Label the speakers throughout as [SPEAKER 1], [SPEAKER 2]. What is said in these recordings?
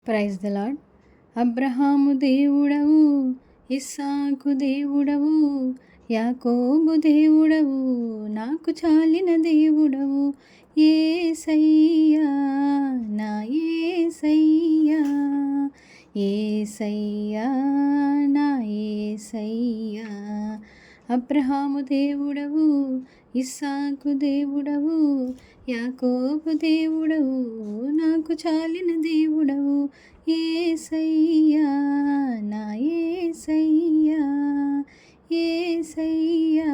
[SPEAKER 1] Praise the lord. Abraham దేవుడవు, ఇస్సాకు దేవుడవు, యాకోబు దేవుడవు, నాకు చాలిన దేవుడవు. యేసయ్యా నా యేసయ్యా, యేసయ్యా నా యేసయ్యా. అబ్రహాము దేవుడవు, ఇస్సాకు దేవుడవు, యాకోబు దేవుడవు, నాకు చాలిన దేవుడవు. యేసయ్యా నా యేసయ్యా, యేసయ్యా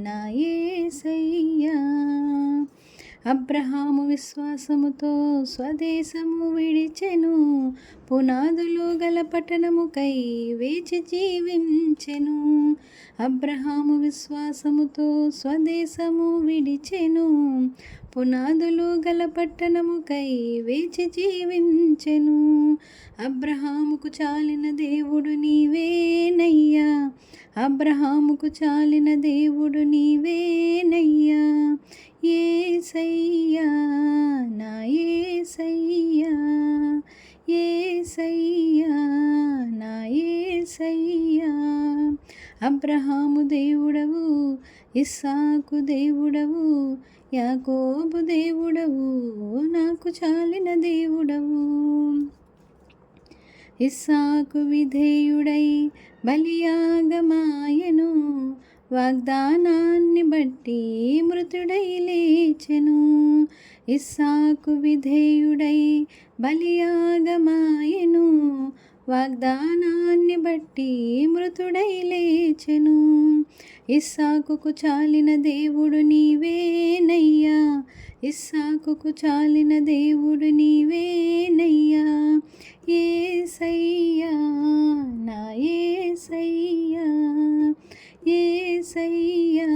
[SPEAKER 1] నా యేసయ్యా. అబ్రహాము విశ్వాసముతో స్వదేశము విడిచెను, పునాదులు గల పట్టణముకై వేచి జీవించెను. అబ్రహాము విశ్వాసముతో స్వదేశము విడిచెను, పునాదులు గల పట్టణముకై వేచి జీవించెను. అబ్రహాముకు చాలిన దేవుడు నీవేనయ్యా, అబ్రహాముకు చాలిన దేవుడు నీవేనయ్యా. యేసయ్యా నా యేసయ్యా, యేసయ్యా నా యేసయ్యా. అబ్రహాము దేవుడవు, ఇస్సాకు దేవుడవు, యాకోబు దేవుడవు, నాకు చాలిన దేవుడవు. ఇస్సాకు విధేయుడై బలియాగమాయెను, వాగ్దానాన్ని బట్టి మృతుడై లేచెను. ఇస్సాకు విధేయుడై బలియాగమాయెను, వాగ్దానాన్ని బట్టి మృతుడై లేచెను. ఇస్సాకుకు చాలిన దేవుడు నీవేనయ్యా, ఇస్సాకుకు చాలిన దేవుడు నీవేనయ్యా. యేసయ్యా నా యేసయ్యా, యేసయ్యా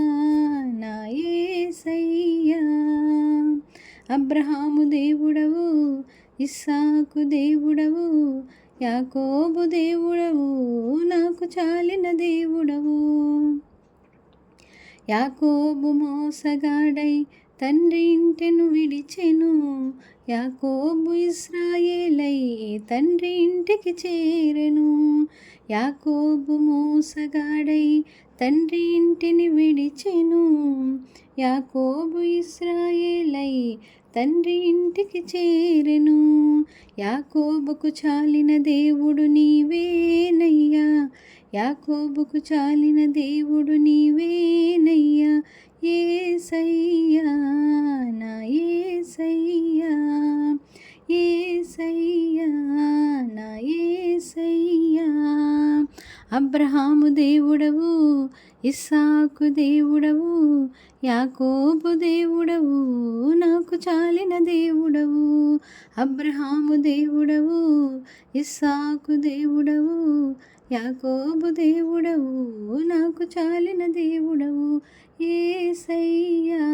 [SPEAKER 1] నా యేసయ్యా. అబ్రహాము దేవుడవు, ఇస్సాకు దేవుడవు, యాకోబు దేవుడవు, నాకు చాలిన దేవుడవు. యాకోబు మోసగాడై తండ్రి ఇంటెను విడిచెను, యాకోబు ఇశ్రాయేలై తండ్రి ఇంటికి చేరెను. యాకోబు మోసగాడై తండ్రి ఇంటిని విడిచెను, యాకోబు ఇశ్రాయేలై తండ్రి ఇంటికి చేరెను. యాకోబుకు చాలిన దేవుడు నీవేనయ్యా, యాకోబుకు చాలిన దేవుడు నీవేనయ్యా. యేసయ్యా నా యేసయ్యా, యేసయ్యా నా యేసయ్యా. అబ్రహాము దేవుడవు, ఇస్సాకు దేవుడవు, యాకోబు దేవుడవు, నాకు చాలిన దేవుడవు. అబ్రహాము దేవుడవు, ఇస్సాకు దేవుడవు, యాకోబు దేవుడవు, నాకు చాలిన దేవుడవు. యేసయ్యా